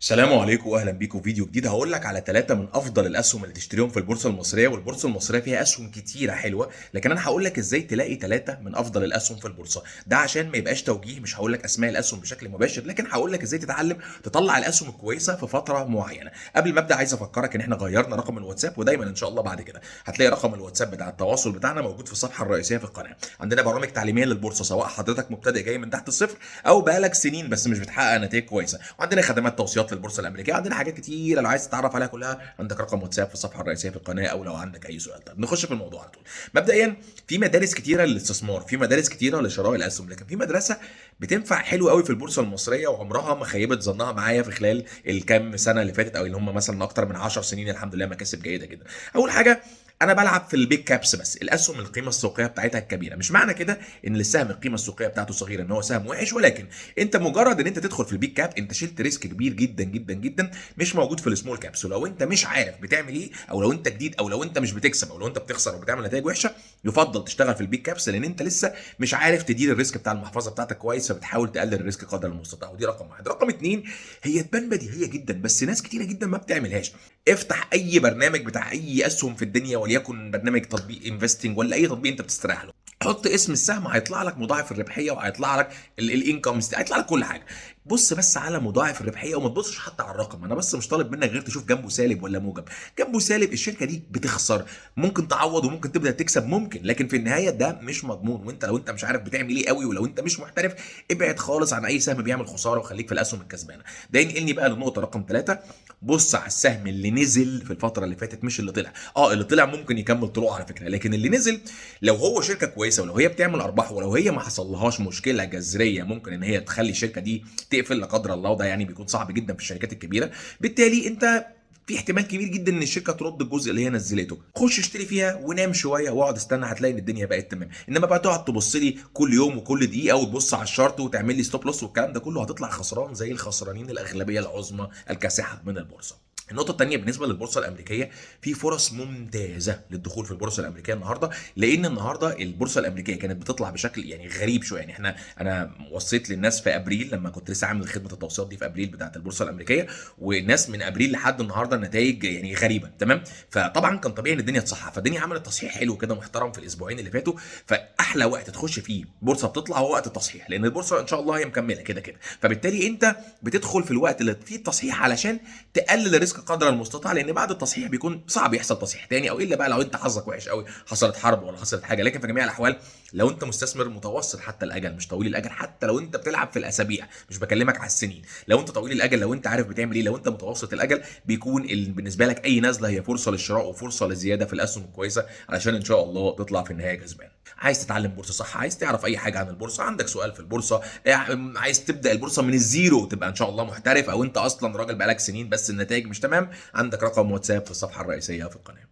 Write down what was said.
السلام عليكم واهلا بيكم في فيديو جديد. هقول لك على ثلاثه من افضل الاسهم اللي تشتريهم في البورصه المصريه، والبورصه المصريه فيها اسهم كتيره حلوه، لكن انا هقول لك ازاي تلاقي ثلاثه من افضل الاسهم في البورصه. ده عشان ما يبقاش توجيه، مش هقول لك اسماء الاسهم بشكل مباشر، لكن هقول لك ازاي تتعلم تطلع الاسهم الكويسه في فتره معينه. قبل ما ابدا عايز افكرك ان احنا غيرنا رقم الواتساب، ودايما ان شاء الله بعد كده هتلاقي رقم الواتساب بتاع التواصل بتاعنا موجود في الصفحه الرئيسيه في القناه. عندنا برامج تعليميه للبورصه، سواء حضرتك مبتدئ جاي من تحت الصفر او بقالك سنين بس مش بتحقق نتائج كويسه، وعندنا خدمات توصيات للبورصه الامريكيه. عندنا حاجات كتيره لو عايز تتعرف عليها كلها عندك رقم واتساب في الصفحه الرئيسيه في القناه، او لو عندك اي سؤال. طب نخش في الموضوع على طول. مبدئيا في مدارس كتيره للاستثمار، في مدارس كتيره لشراء الاسهم، لكن في مدرسه بتنفع حلو قوي في البورصه المصريه وعمرها ما خيبت ظنها معايا في خلال الكام سنه اللي فاتت، او اللي هم مثلا اكتر من 10 سنين الحمد لله مكاسب جيده جدا. اول حاجه، انا بلعب في البيج كابس، بس الاسهم القيمه السوقيه بتاعتها الكبيره. مش معنى كده ان السهم القيمه السوقيه بتاعته صغيره ان هو سهم وحش، ولكن انت مجرد ان انت تدخل في البيج كاب انت شلت ريسك كبير جدا جدا جدا مش موجود في السمول كابس. ولو انت مش عارف بتعمل ايه، او لو انت جديد، او لو انت مش بتكسب، او لو انت بتخسر وبتعمل نتائج وحشه، يفضل تشتغل في البيج كابس، لان انت لسه مش عارف تدير الريسك بتاع المحفظه بتاعتك كويس، فبتحاول تقلل الريسك قدر المستطاع. ودي رقم واحد. رقم اتنين، هي تبان بديهيه جدا بس ناس كتيره جدا ما بتعملهاش. افتح اي برنامج بتاع اي اسهم في الدنيا، وليكن برنامج تطبيق انفستنج ولا اي تطبيق انت بتستريح له، حط اسم السهم هيطلع لك مضاعف الربحيه، وهيطلع لك الانكم، هيطلع لك كل حاجه. بص بس على مضاعف الربحيه وما تبصش حتى على الرقم. انا بس مش طالب منك غير تشوف جنبه سالب ولا موجب. جنبه سالب الشركه دي بتخسر، ممكن تعوض وممكن تبدا تكسب ممكن، لكن في النهايه ده مش مضمون. وانت لو انت مش عارف بتعمل ايه قوي، ولو انت مش محترف، ابعد خالص عن اي سهم بيعمل خساره وخليك في الاسهم الكسبانه. ده ينقلني بقى للنقطه رقم ثلاثة. بص على السهم اللي نزل في الفتره اللي فاتت مش اللي طلع. اللي طلع ممكن يكمل طلوع على فكره، لكن اللي نزل لو هو شركه كويسه، ولو هي بتعمل ارباح، ولو هي ما حصلهاش مشكله جذريه ممكن ان هي تخلي الشركه دي تقفل لا قدر الله، وده يعني بيكون صعب جدا في الشركات الكبيره، بالتالي انت في احتمال كبير جدا ان الشركه ترد الجزء اللي هي نزلته. خش اشتري فيها ونام شويه واقعد استنى، هتلاقي ان الدنيا بقت تمام. انما بقى تقعد تبص لي كل يوم وكل دقيقه وتبص على الشارت وتعمل لي ستوب لوس والكلام ده كله، هتطلع خسران زي الخسرانين الاغلبيه العظمى الكاسحه من البورصه. النقطة الثانية بالنسبة للبورصة الأمريكية، في فرص ممتازة للدخول في البورصة الأمريكية النهاردة، لأن النهاردة البورصة الأمريكية كانت بتطلع بشكل يعني غريب شوية. يعني أنا وصيت للناس في أبريل لما كنت لسه عامل خدمة التوصيات دي في أبريل بتاعة البورصة الأمريكية، والناس من أبريل لحد النهاردة النتائج يعني غريبة تمام. فطبعا كان طبيعي إن الدنيا تصحى، فالدنيا عملت تصحيح حلو كده محترم في الأسبوعين اللي فاتوا. فأحلى وقت تخش فيه بورصة بتطلع هو وقت التصحيح، لأن البورصة إن شاء الله هي مكملة كده كده، فبالتالي أنت بتدخل في الوقت اللي فيه التصحيح علشان تقلل الريسك قدر المستطاع، لان بعد التصحيح بيكون صعب يحصل تصحيح تاني، او الا بقى لو انت حظك وحش قوي حصلت حرب ولا حصلت حاجه. لكن في جميع الاحوال لو انت مستثمر متوسط حتى الاجل مش طويل الاجل، حتى لو انت بتلعب في الاسابيع مش بكلمك على السنين، لو انت طويل الاجل، لو انت عارف بتعمل ايه، لو انت متوسط الاجل، بيكون بالنسبه لك اي نزله هي فرصه للشراء وفرصه للزياده في الاسهم الكويسه، علشان ان شاء الله تطلع في النهايه كسبان. عايز تتعلم بورصه صح، عايز تعرف اي حاجه عن البورصه، عندك سؤال في البورصه، عايز تبدا البورصه من الزيرو تبقى ان شاء الله محترف، او انت اصلا راجل بقالك سنين بس النتائج مش تمام، عندك رقم واتساب في الصفحه الرئيسيه في القناه.